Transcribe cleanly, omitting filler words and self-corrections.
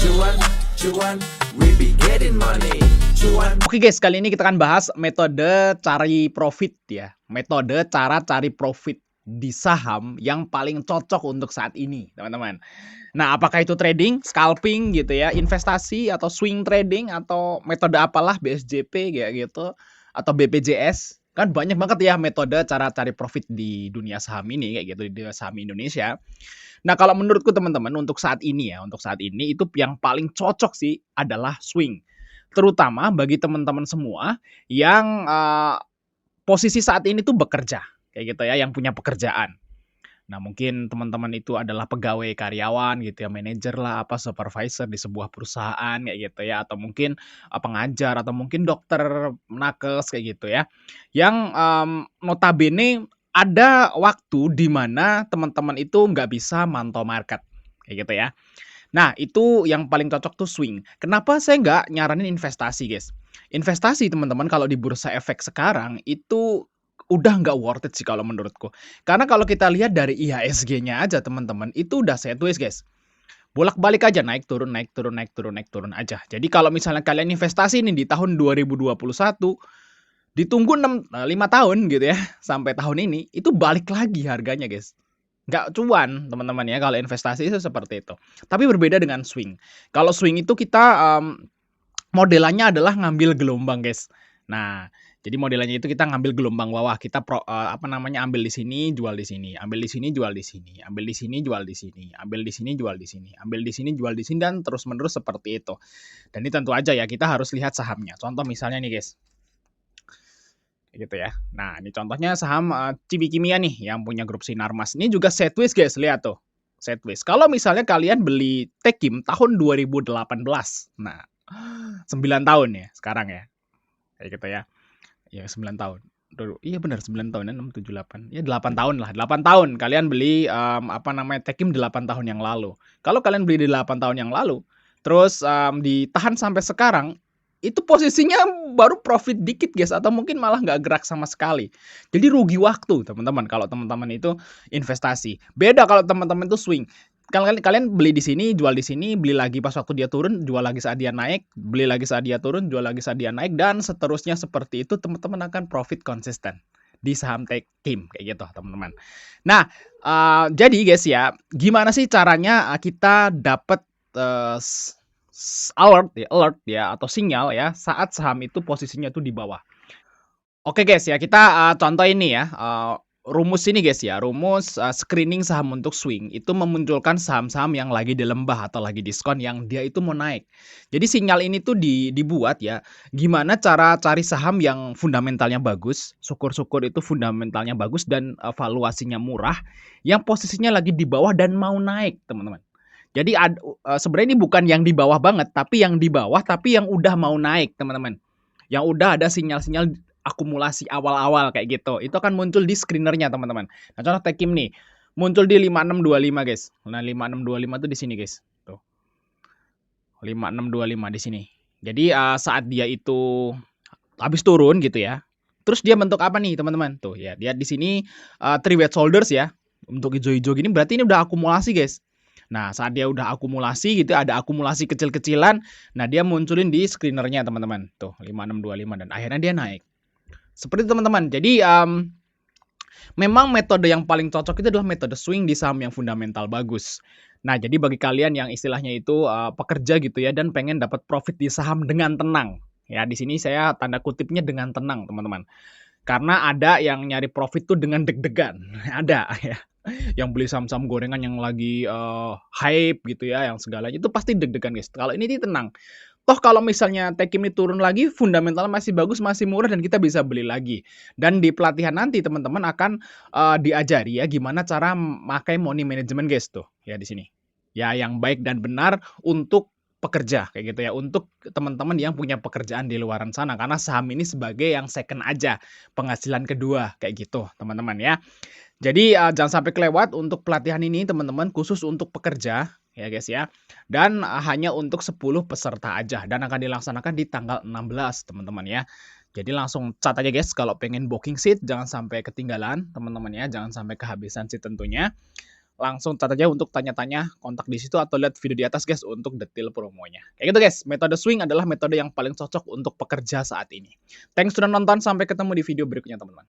Cuan, cuan, we be getting money. Cuan. Oke guys, kali ini kita akan bahas metode cari profit ya. Metode cara cari profit di saham yang paling cocok untuk saat ini, teman-teman. Nah, apakah itu trading, scalping gitu ya, investasi atau swing trading atau metode apalah BSJP kayak gitu atau BPJS. Kan banyak banget ya metode cara cari profit di dunia saham ini kayak gitu di dunia saham Indonesia. Nah, kalau menurutku teman-teman untuk saat ini ya, untuk saat ini itu yang paling cocok sih adalah swing. Terutama bagi teman-teman semua yang posisi saat ini tuh bekerja kayak gitu ya, yang punya pekerjaan. Nah, mungkin teman-teman itu adalah pegawai karyawan gitu ya, manajer lah, apa supervisor di sebuah perusahaan kayak gitu ya, atau mungkin pengajar atau mungkin dokter, nakes kayak gitu ya. Yang notabene ada waktu di mana teman-teman itu nggak bisa mantau market kayak gitu ya. Nah, itu yang paling cocok tuh swing. Kenapa saya nggak nyaranin investasi, guys? Investasi teman-teman kalau di bursa efek sekarang itu udah nggak worth it sih kalau menurutku. Karena kalau kita lihat dari IHSG-nya aja teman-teman, itu udah sideways, guys. Bolak-balik aja naik turun naik turun naik turun naik turun aja. Jadi kalau misalnya kalian investasi nih di tahun 2021 ditunggu 5 tahun gitu ya sampai tahun ini itu balik lagi harganya, guys. Nggak cuan teman-teman ya kalau investasi itu seperti itu. Tapi berbeda dengan swing. Kalau swing itu kita modelannya adalah ngambil gelombang, guys. Nah, jadi modelannya itu kita ngambil gelombang bawah. Kita ambil di sini, jual di sini, ambil di sini, jual di sini, ambil di sini, jual di sini, ambil di sini, jual di sini, ambil di sini, jual di sini dan terus-menerus seperti itu. Dan ini tentu aja ya kita harus lihat sahamnya. Contoh misalnya nih, guys. Gitu ya. Nah, ini contohnya saham Cibi Kimia nih yang punya grup Sinarmas. Ini juga sideways, guys, lihat tuh. Sideways. Kalau misalnya kalian beli Tekim tahun 2018. Nah, 9 tahun ya sekarang ya. Kayak gitu ya. Ya 9 tahun. Iya benar 9 tahun ya, 6, 7, 8. Ya 8 tahun lah. 8 tahun kalian beli Tekim 8 tahun yang lalu. Kalau kalian beli di 8 tahun yang lalu, terus ditahan sampai sekarang, itu posisinya baru profit dikit, guys, atau mungkin malah nggak gerak sama sekali. Jadi rugi waktu teman-teman kalau teman-teman itu investasi. Beda kalau teman-teman itu swing. Kalian beli di sini, jual di sini, beli lagi pas waktu dia turun, jual lagi saat dia naik, beli lagi saat dia turun, jual lagi saat dia naik, dan seterusnya seperti itu teman-teman akan profit konsisten di saham Tekim kayak gitu teman-teman. Nah, jadi guys ya, gimana sih caranya kita dapat alert ya atau sinyal ya saat saham itu posisinya tuh di bawah. Oke guys ya, kita contoh ini ya, rumus ini guys ya, rumus screening saham untuk swing itu memunculkan saham-saham yang lagi di lembah atau lagi diskon yang dia itu mau naik. Jadi sinyal ini tuh dibuat ya, gimana cara cari saham yang fundamentalnya bagus, syukur-syukur itu fundamentalnya bagus dan valuasinya murah, yang posisinya lagi di bawah dan mau naik teman-teman. Jadi sebenarnya ini bukan yang di bawah banget, tapi yang di bawah tapi yang udah mau naik teman-teman. Yang udah ada sinyal-sinyal akumulasi awal-awal kayak gitu. Itu akan muncul di screenernya teman-teman. Nah, contoh Tekim nih, muncul di 5625 guys. Nah, 5625 tuh di sini guys. Tuh. 5625 di sini. Jadi saat dia itu habis turun gitu ya. Terus dia bentuk apa nih teman-teman? Tuh ya, lihat di sini three weight shoulders ya. Untuk hijau-hijau gini berarti ini udah akumulasi guys. Nah, saat dia udah akumulasi gitu, ada akumulasi kecil-kecilan, nah dia munculin di screenernya teman-teman. Tuh, 5625 dan akhirnya dia naik. Seperti itu teman-teman. Jadi memang metode yang paling cocok itu adalah metode swing di saham yang fundamental bagus. Nah, jadi bagi kalian yang istilahnya itu pekerja gitu ya dan pengen dapat profit di saham dengan tenang. Ya, di sini saya tanda kutipnya dengan tenang, teman-teman. Karena ada yang nyari profit tuh dengan deg-degan. Ada ya. Yang beli saham-saham gorengan yang lagi hype gitu ya, yang segalanya itu pasti deg-degan guys. Kalau ini tenang. Toh kalau misalnya Tekim ini turun lagi, fundamentalnya masih bagus, masih murah dan kita bisa beli lagi. Dan di pelatihan nanti teman-teman akan diajari ya gimana cara memakai money management guys tuh ya di sini. Ya yang baik dan benar untuk pekerja kayak gitu ya, untuk teman-teman yang punya pekerjaan di luaran sana karena saham ini sebagai yang second aja, penghasilan kedua kayak gitu teman-teman ya. Jadi jangan sampai kelewat untuk pelatihan ini teman-teman khusus untuk pekerja ya guys ya. Dan hanya untuk 10 peserta aja dan akan dilaksanakan di tanggal 16 teman-teman ya. Jadi langsung cat aja guys kalau pengen booking seat jangan sampai ketinggalan teman-teman ya, jangan sampai kehabisan seat tentunya. langsung chat aja untuk tanya-tanya, kontak di situ atau lihat video di atas guys untuk detail promonya. Kayak gitu guys, metode swing adalah metode yang paling cocok untuk pekerja saat ini. Thanks sudah nonton, sampai ketemu di video berikutnya teman-teman.